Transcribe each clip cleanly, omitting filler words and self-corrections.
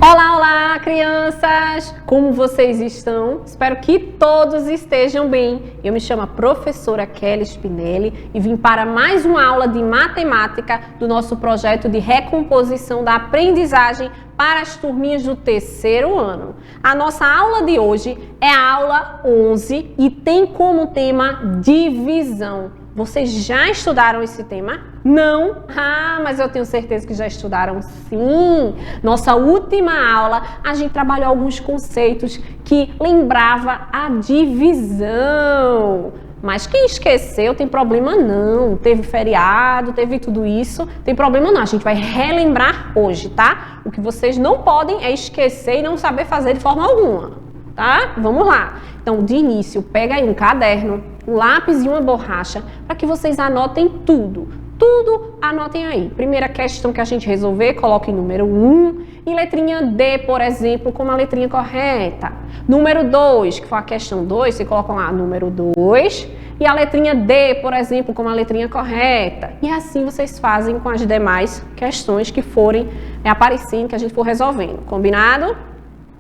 Olá, olá, crianças! Como vocês estão? Espero que todos estejam bem. Eu me chamo a professora Kelly Spinelli e vim para mais uma aula de matemática do nosso projeto de recomposição da aprendizagem para as turminhas do terceiro ano. A nossa aula de hoje é a aula 11 e tem como tema divisão. Vocês já estudaram esse tema? Não? Ah, mas eu tenho certeza que já estudaram sim! Nossa última aula, a gente trabalhou alguns conceitos que lembrava a divisão. Mas quem esqueceu tem problema não. Teve feriado, teve tudo isso, tem problema não. A gente vai relembrar hoje, tá? O que vocês não podem é esquecer e não saber fazer de forma alguma, tá? Vamos lá. Então, de início, pega aí um caderno, um lápis e uma borracha para que vocês anotem tudo. Tudo anotem aí. Primeira questão que a gente resolver, coloque número 1 e letrinha D, por exemplo, como a letrinha correta. Número 2, que foi a questão 2, você coloca lá número 2 e a letrinha D, por exemplo, como a letrinha correta. E assim vocês fazem com as demais questões que forem aparecendo, que a gente for resolvendo. Combinado?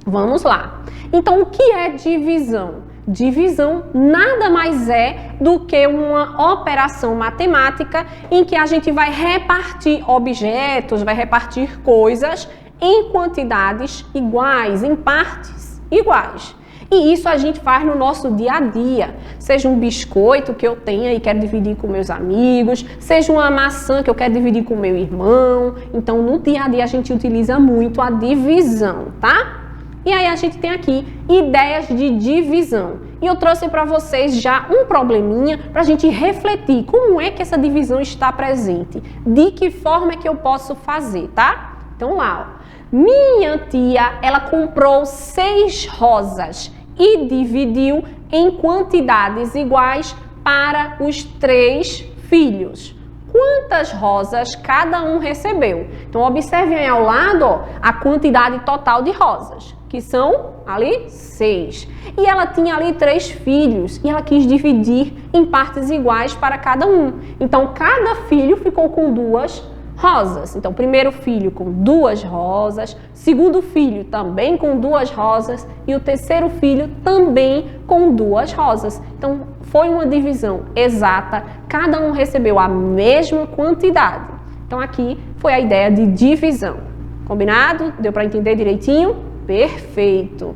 Vamos lá. Então, o que é divisão? Divisão nada mais é do que uma operação matemática em que a gente vai repartir objetos, vai repartir coisas em quantidades iguais, em partes iguais. E isso a gente faz no nosso dia a dia. Seja um biscoito que eu tenha e quero dividir com meus amigos, seja uma maçã que eu quero dividir com meu irmão. Então, no dia a dia a gente utiliza muito a divisão, tá? E aí a gente tem aqui ideias de divisão. E eu trouxe para vocês já um probleminha para a gente refletir como é que essa divisão está presente. De que forma é que eu posso fazer, tá? Então lá, ó. Minha tia, ela comprou 6 rosas e dividiu em quantidades iguais para os 3 filhos. Quantas rosas cada um recebeu? Então, observem aí ao lado, ó, a quantidade total de rosas, que são ali 6. E ela tinha ali 3 filhos e ela quis dividir em partes iguais para cada um. Então, cada filho ficou com 2 rosas. Então, primeiro filho com 2 rosas, segundo filho também com 2 rosas e o terceiro filho também com 2 rosas. Então, foi uma divisão exata, cada um recebeu a mesma quantidade. Então, aqui foi a ideia de divisão. Combinado? Deu para entender direitinho? Perfeito!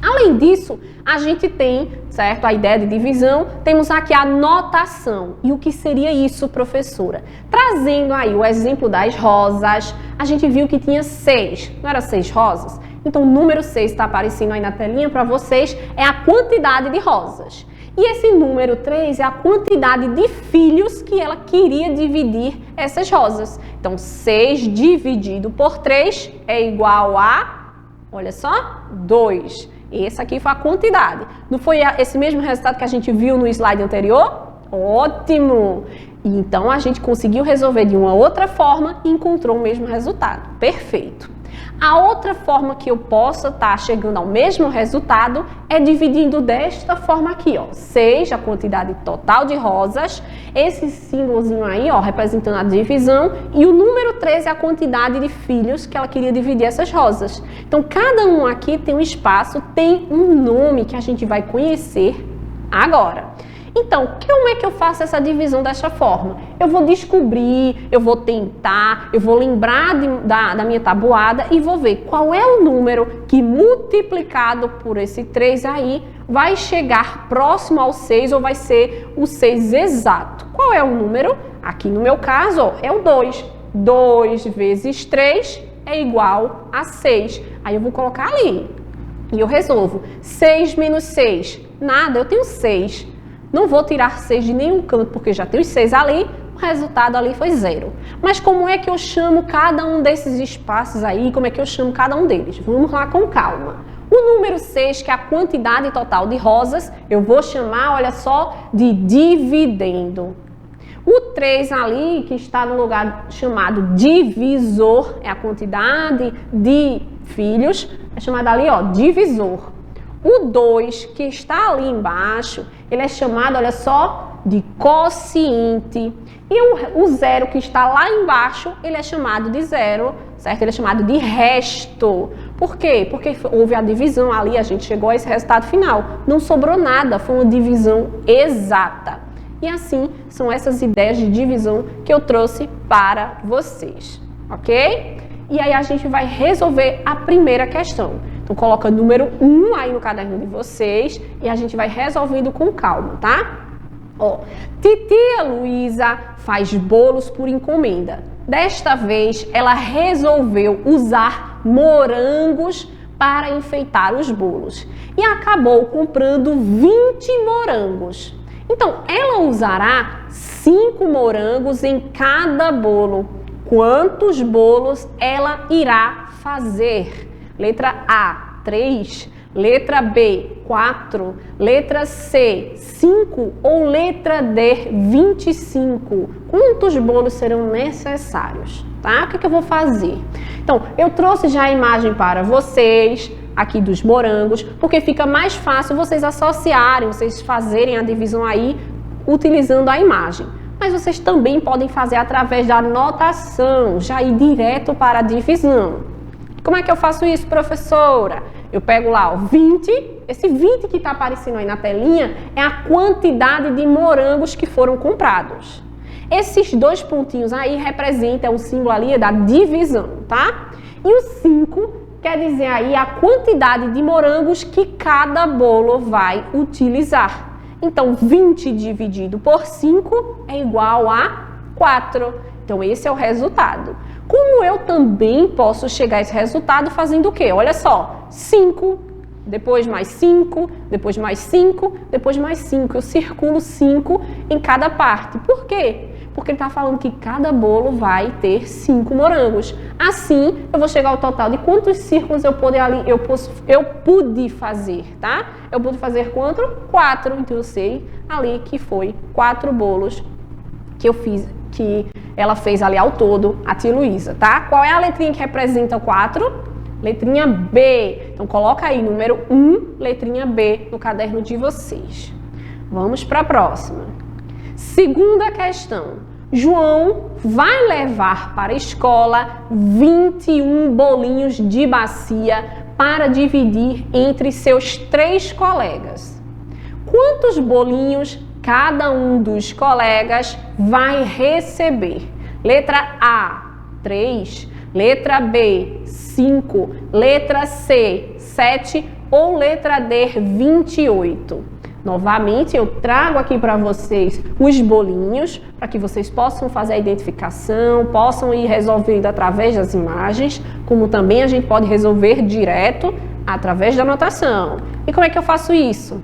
Além disso, a gente tem, certo, a ideia de divisão, temos aqui a notação. E o que seria isso, professora? Trazendo aí o exemplo das rosas, a gente viu que tinha 6, não era 6 rosas? Então, o número 6 está aparecendo aí na telinha para vocês, é a quantidade de rosas. E esse número 3 é a quantidade de filhos que ela queria dividir essas rosas. Então, 6 dividido por 3 é igual a, olha só, 2. Essa aqui foi a quantidade. Não foi esse mesmo resultado que a gente viu no slide anterior? Ótimo! Então, a gente conseguiu resolver de uma outra forma e encontrou o mesmo resultado. Perfeito! A outra forma que eu posso estar chegando ao mesmo resultado é dividindo desta forma aqui, ó. 6, a quantidade total de rosas, esse símbolozinho aí, ó, representando a divisão, e o número 3 é a quantidade de filhos que ela queria dividir essas rosas. Então, cada um aqui tem um espaço, tem um nome que a gente vai conhecer agora. Então, como é que eu faço essa divisão dessa forma? Eu vou descobrir, eu vou tentar, eu vou lembrar da minha tabuada e vou ver qual é o número que multiplicado por esse 3 aí vai chegar próximo ao 6 ou vai ser o 6 exato. Qual é o número? Aqui no meu caso, ó, é o 2. 2 vezes 3 é igual a 6. Aí eu vou colocar ali e eu resolvo. 6 menos 6, nada, eu tenho 6. Não vou tirar 6 de nenhum canto, porque já tem os 6 ali, o resultado ali foi 0. Mas como é que eu chamo cada um desses espaços aí? Como é que eu chamo cada um deles? Vamos lá com calma. O número 6, que é a quantidade total de rosas, eu vou chamar, olha só, de dividendo. O 3 ali, que está no lugar chamado divisor, é a quantidade de filhos, é chamado ali, ó, divisor. O 2, que está ali embaixo, ele é chamado, olha só, de quociente. E o 0, que está lá embaixo, ele é chamado de zero, certo? Ele é chamado de resto. Por quê? Porque houve a divisão ali, a gente chegou a esse resultado final. Não sobrou nada, foi uma divisão exata. E assim, são essas ideias de divisão que eu trouxe para vocês, ok? E aí a gente vai resolver a primeira questão. Então, coloca número 1 aí no caderno de vocês e a gente vai resolvendo com calma, tá? Ó, titia Luísa faz bolos por encomenda. Desta vez, ela resolveu usar morangos para enfeitar os bolos e acabou comprando 20 morangos. Então, ela usará 5 morangos em cada bolo. Quantos bolos ela irá fazer? Letra A, 3. Letra B, 4. Letra C, 5. Ou letra D, 25. Quantos bolos serão necessários? Tá? O que eu vou fazer? Então, eu trouxe já a imagem para vocês, aqui dos morangos, porque fica mais fácil vocês associarem, vocês fazerem a divisão aí, utilizando a imagem. Mas vocês também podem fazer através da anotação, já ir direto para a divisão. Como é que eu faço isso, professora? Eu pego lá, ó, 20, esse 20 que está aparecendo aí na telinha é a quantidade de morangos que foram comprados. Esses 2 pontinhos aí representam o símbolo ali da divisão, tá? E o 5 quer dizer aí a quantidade de morangos que cada bolo vai utilizar. Então, 20 dividido por 5 é igual a 4. Então, esse é o resultado. Como eu também posso chegar a esse resultado fazendo o quê? Olha só, 5, depois mais 5, depois mais 5, depois mais 5. Eu circulo 5 em cada parte. Por quê? Porque ele está falando que cada bolo vai ter 5 morangos. Assim, eu vou chegar ao total de quantos círculos eu pude fazer, tá? Eu pude fazer quanto? 4. Então, eu sei ali que foi 4 bolos que eu fiz, que ela fez ali ao todo, a tia Luísa, tá? Qual é a letrinha que representa o 4? Letrinha B. Então, coloca aí, número 1, letrinha B, no caderno de vocês. Vamos para a próxima. Segunda questão. João vai levar para a escola 21 bolinhos de bacia para dividir entre seus 3 colegas. Quantos bolinhos cada um dos colegas vai receber? Letra A, 3. Letra B, 5. Letra C, 7. Ou letra D, 28. Novamente, eu trago aqui para vocês os bolinhos, para que vocês possam fazer a identificação, possam ir resolvendo através das imagens, como também a gente pode resolver direto através da anotação. E como é que eu faço isso?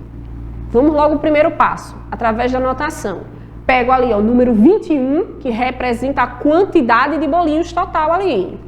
Vamos logo ao primeiro passo, através da anotação. Pego ali o número 21, que representa a quantidade de bolinhos total ali,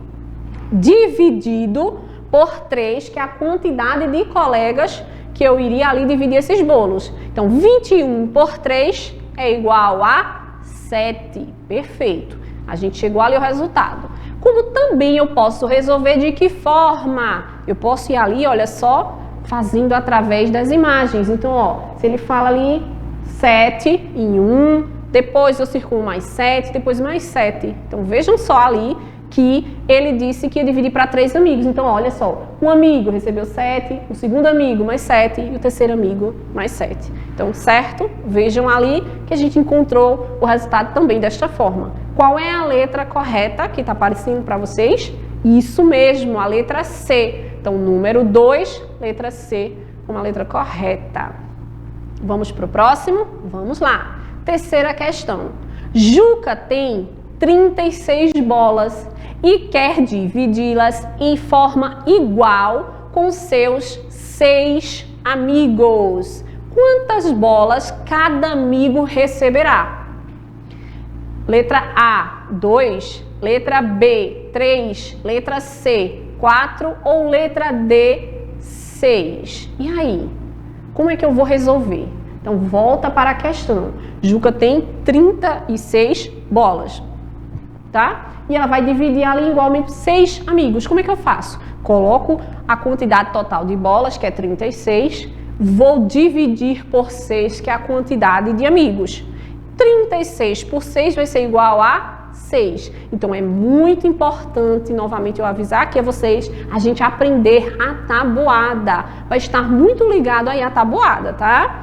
dividido por 3, que é a quantidade de colegas que eu iria ali dividir esses bolos. Então, 21 por 3 é igual a 7. Perfeito. A gente chegou ali ao resultado. Como também eu posso resolver de que forma? Eu posso ir ali, olha só, fazendo através das imagens. Então, ó, se ele fala ali 7 em 1, depois eu circulo mais 7, depois mais 7. Então, vejam só ali que ele disse que ia dividir para 3 amigos. Então, olha só, um amigo recebeu 7, o segundo amigo mais 7 e o terceiro amigo mais 7. Então, certo? Vejam ali que a gente encontrou o resultado também desta forma. Qual é a letra correta que está aparecendo para vocês? Isso mesmo, a letra C. Então, número 2, letra C, uma letra correta. Vamos para o próximo? Vamos lá. Terceira questão. Juca tem 36 bolas e quer dividi-las em forma igual com seus 6 amigos. Quantas bolas cada amigo receberá? Letra A, 2. Letra B, 3. Letra C, 4. Ou letra D, 6. E aí? Como é que eu vou resolver? Então, volta para a questão. Juca tem 36 bolas, tá? E ela vai dividir ali igualmente 6 amigos. Como é que eu faço? Coloco a quantidade total de bolas, que é 36, vou dividir por 6, que é a quantidade de amigos. 36 por 6 vai ser igual a 6. Então, é muito importante, novamente, eu avisar aqui a vocês, a gente aprender a tabuada. Vai estar muito ligado aí à tabuada, tá?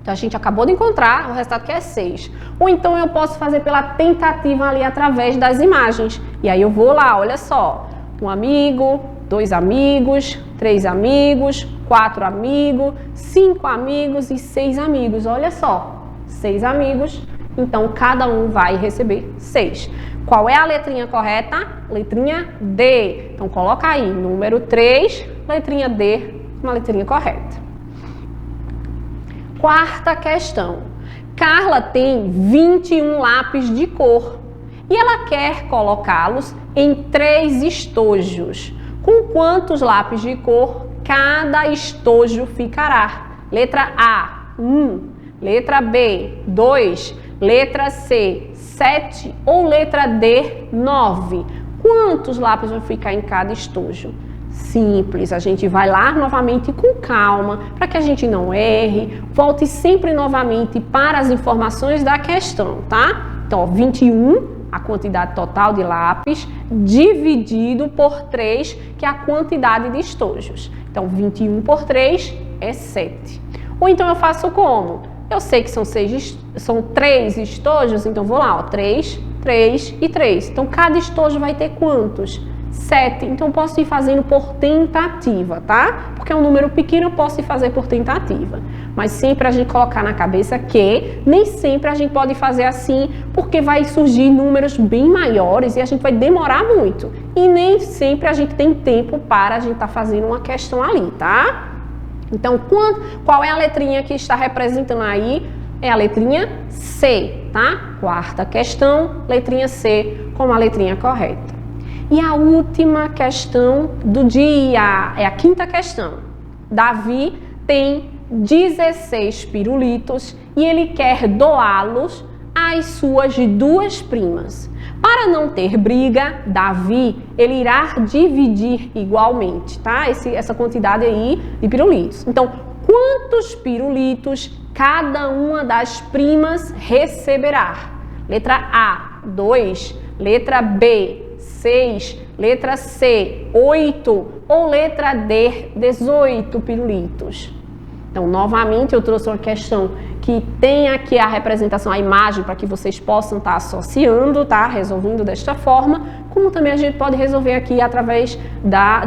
Então, a gente acabou de encontrar o resultado que é 6. Ou então, eu posso fazer pela tentativa ali através das imagens. E aí, eu vou lá, olha só. 1 amigo, 2 amigos, 3 amigos, 4 amigos, 5 amigos e 6 amigos. Olha só, 6 amigos. Então, cada um vai receber 6. Qual é a letrinha correta? Letrinha D. Então, coloca aí, número 3, letrinha D, uma letrinha correta. Quarta questão. Carla tem 21 lápis de cor e ela quer colocá-los em 3 estojos. Com quantos lápis de cor cada estojo ficará? Letra A, 1. Letra B, 2. Letra C, 7. Ou letra D, 9. Quantos lápis vão ficar em cada estojo? Simples, a gente vai lá novamente com calma, para que a gente não erre. Volte sempre novamente para as informações da questão, tá? Então, ó, 21, a quantidade total de lápis, dividido por 3, que é a quantidade de estojos. Então, 21 por 3 é 7. Ou então eu faço como? Eu sei que são 3 estojos, então vou lá, ó, 3, 3 e 3. Então, cada estojo vai ter quantos? 7. Então, eu posso ir fazendo por tentativa, tá? Porque é um número pequeno, eu posso ir fazer por tentativa. Mas sempre a gente colocar na cabeça que nem sempre a gente pode fazer assim, porque vai surgir números bem maiores e a gente vai demorar muito. E nem sempre a gente tem tempo para a gente estar fazendo uma questão ali, tá? Então, qual é a letrinha que está representando aí? É a letrinha C, tá? Quarta questão, letrinha C como a letrinha correta. E a última questão do dia, é a quinta questão. Davi tem 16 pirulitos e ele quer doá-los às suas 2 primas. Para não ter briga, Davi, ele irá dividir igualmente, tá? Essa quantidade aí de pirulitos. Então, quantos pirulitos cada uma das primas receberá? Letra A, 2. Letra B, 6. Letra C, 8. Ou letra D, 18 pirulitos. Então, novamente, eu trouxe uma questão que tem aqui a representação, a imagem, para que vocês possam estar associando, tá? Resolvendo desta forma, como também a gente pode resolver aqui através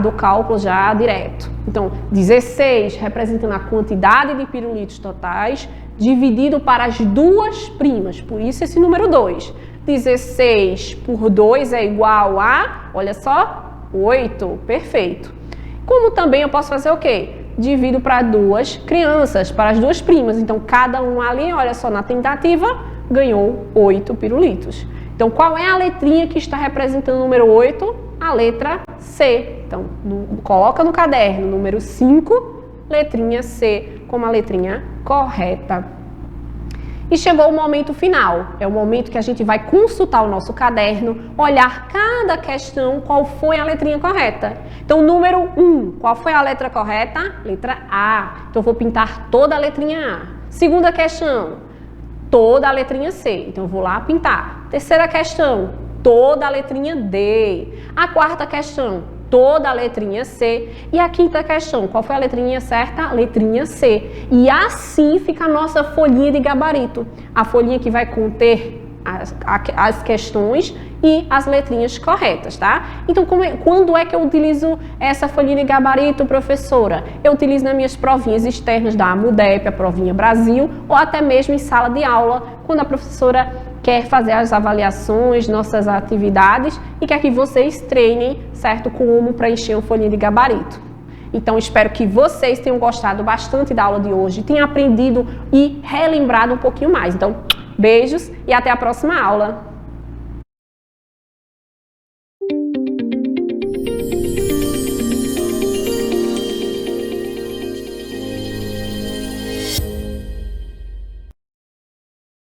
do cálculo já direto. Então, 16 representando a quantidade de pirulitos totais, dividido para as 2 primas, por isso esse número 2. 16 por 2 é igual a, olha só, 8, perfeito. Como também eu posso fazer o quê? Divido para 2 crianças, para as 2 primas. Então, cada um ali, olha só, na tentativa, ganhou 8 pirulitos. Então, qual é a letrinha que está representando o número 8? A letra C. Então, coloca no caderno, número 5, letrinha C, como a letrinha correta. E chegou o momento final, é o momento que a gente vai consultar o nosso caderno, olhar cada questão, qual foi a letrinha correta. Então, número 1, qual foi a letra correta? Letra A. Então, eu vou pintar toda a letrinha A. Segunda questão, toda a letrinha C. Então, eu vou lá pintar. Terceira questão, toda a letrinha D. A quarta questão, toda a letrinha C. E a quinta questão, qual foi a letrinha certa? Letrinha C. E assim fica a nossa folhinha de gabarito. A folhinha que vai conter as questões e as letrinhas corretas, tá? Então, quando é que eu utilizo essa folhinha de gabarito, professora? Eu utilizo nas minhas provinhas externas da AMUDEP, a provinha Brasil, ou até mesmo em sala de aula, quando a professora quer fazer as avaliações, nossas atividades e quer que vocês treinem, certo, como preencher uma folhinha de gabarito. Então, espero que vocês tenham gostado bastante da aula de hoje, tenham aprendido e relembrado um pouquinho mais. Então, beijos e até a próxima aula.